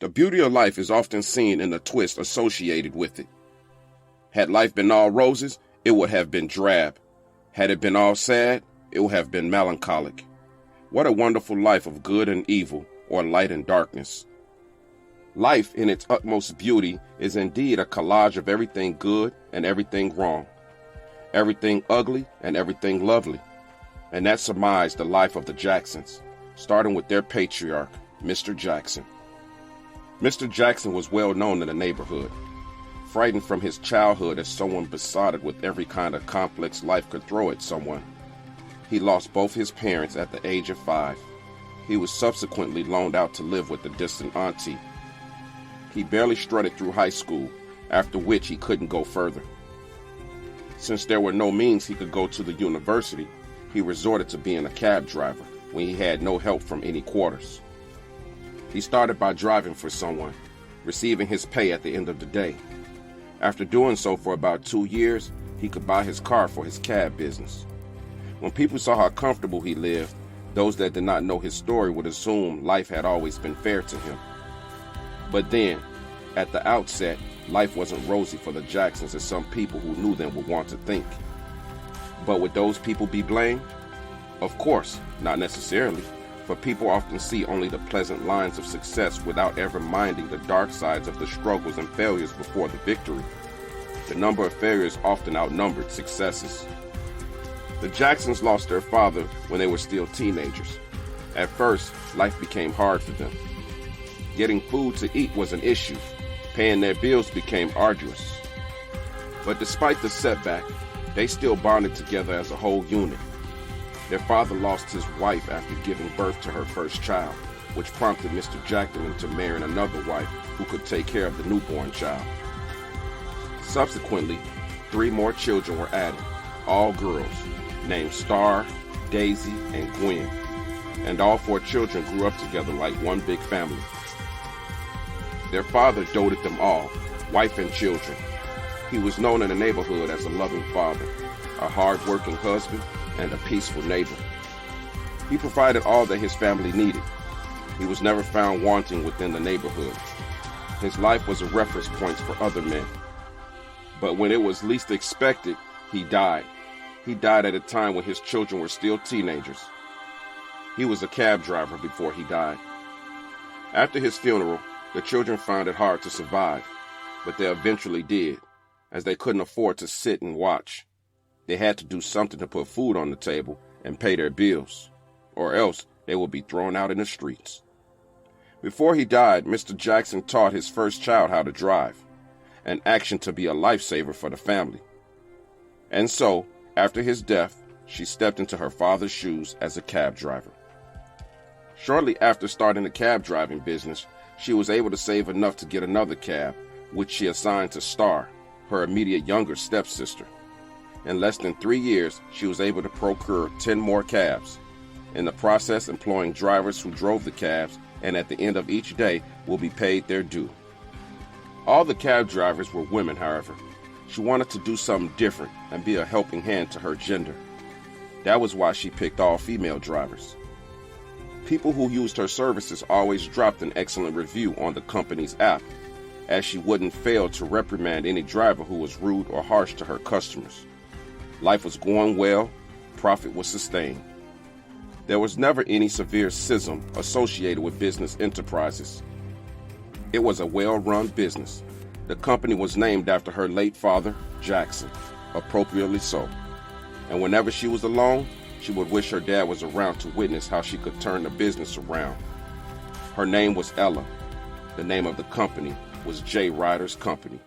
The beauty of life is often seen in the twist associated with it. Had life been all roses, it would have been drab. Had it been all sad, it would have been melancholic. What a wonderful life of good and evil, or light and darkness. Life in its utmost beauty is indeed a collage of everything good and everything wrong, everything ugly and everything lovely. And that surmised the life of the Jacksons, starting with their patriarch, Mr. Jackson. Mr. Jackson was well known in the neighborhood, frightened from his childhood as someone besotted with every kind of complex life could throw at someone. He lost both his parents at the age of 5. He was subsequently loaned out to live with a distant auntie. He barely strutted through high school, after which he couldn't go further. Since there were no means he could go to the university, he resorted to being a cab driver when he had no help from any quarters. He started by driving for someone, receiving his pay at the end of the day. After doing so for about 2 years, he could buy his car for his cab business. When people saw how comfortable he lived, those that did not know his story would assume life had always been fair to him. But then, at the outset, life wasn't rosy for the Jacksons as some people who knew them would want to think. But would those people be blamed? Of course, not necessarily, for people often see only the pleasant lines of success without ever minding the dark sides of the struggles and failures before the victory. The number of failures often outnumbered successes. The Jacksons lost their father when they were still teenagers. At first, life became hard for them. Getting food to eat was an issue. Paying their bills became arduous. But despite the setback, they still bonded together as a whole unit. Their father lost his wife after giving birth to her first child, which prompted Mr. Jackson into marrying another wife who could take care of the newborn child. Subsequently, 3 more children were added, all girls, named Star, Daisy, and Gwen, and all 4 children grew up together like one big family. Their father doted them all, wife and children. He was known in the neighborhood as a loving father, a hard-working husband, and a peaceful neighbor. He provided all that his family needed. He was never found wanting within the neighborhood. His life was a reference point for other men. But when it was least expected, he died. He died at a time when his children were still teenagers. He was a cab driver before he died. After his funeral, the children found it hard to survive, but they eventually did, as they couldn't afford to sit and watch. They had to do something to put food on the table and pay their bills, or else they would be thrown out in the streets. Before he died, Mr. Jackson taught his first child how to drive, an action to be a lifesaver for the family. And so, after his death, she stepped into her father's shoes as a cab driver. Shortly after starting the cab driving business, she was able to save enough to get another cab, which she assigned to Star, her immediate younger stepsister. In less than 3 years, she was able to procure 10 more cabs, in the process employing drivers who drove the cabs and at the end of each day will be paid their due. All the cab drivers were women, however. She wanted to do something different and be a helping hand to her gender. That was why she picked all female drivers. People who used her services always dropped an excellent review on the company's app, as she wouldn't fail to reprimand any driver who was rude or harsh to her customers. Life was going well, profit was sustained. There was never any severe schism associated with business enterprises. It was a well-run business. The company was named after her late father, Jackson, appropriately so. And whenever she was alone, she would wish her dad was around to witness how she could turn the business around. Her name was Ella. The name of the company was J. Ryder's Company.